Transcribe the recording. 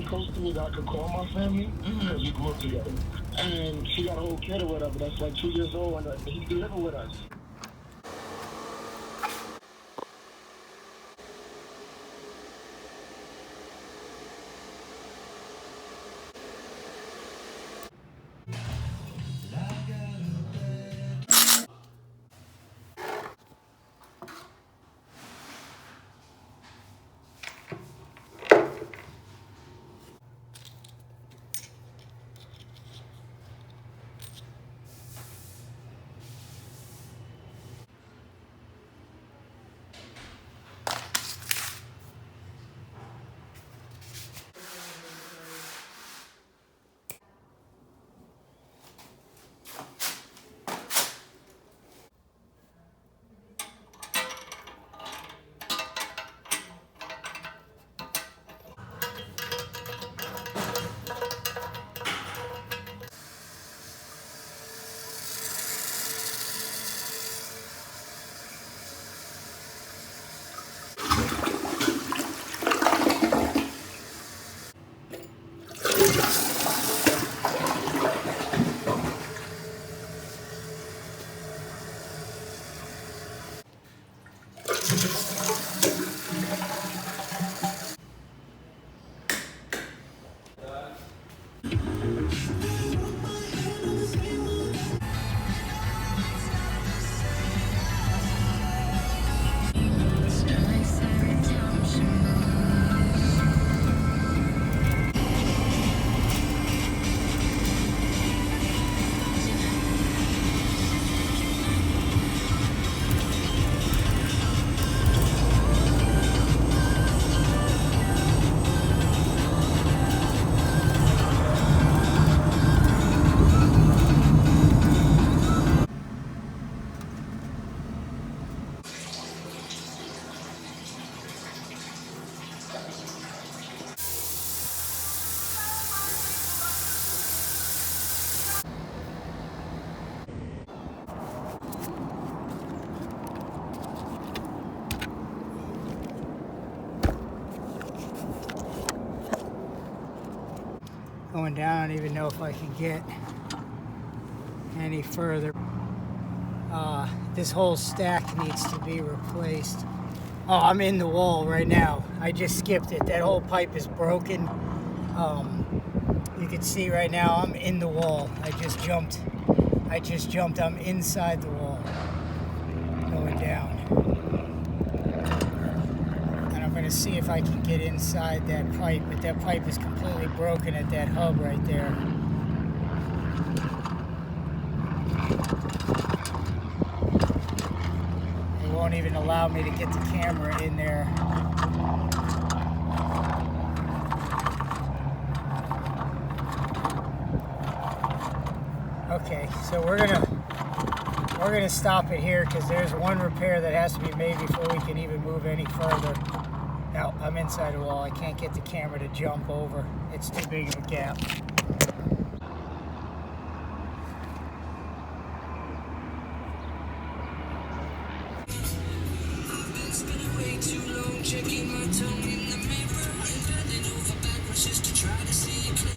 close to me that I could call my family because we grew up together. And she got a whole kid or whatever that's like 2 years old, and he living with us. Going down, I don't even know if I can get any further. This whole stack needs to be replaced. Oh, I'm in the wall right now. I just skipped it. That whole pipe is broken. You can see right now I'm in the wall. I just jumped. I'm inside the wall. Going down. And I'm going to see if I can get inside that pipe, but that pipe is completely broken at that hub right there. They won't even allow me to get the camera in there. Okay, so we're gonna stop it here because there's one repair that has to be made before we can even move any further. Now I'm inside the wall. I can't get the camera to jump over. It's too big of a gap.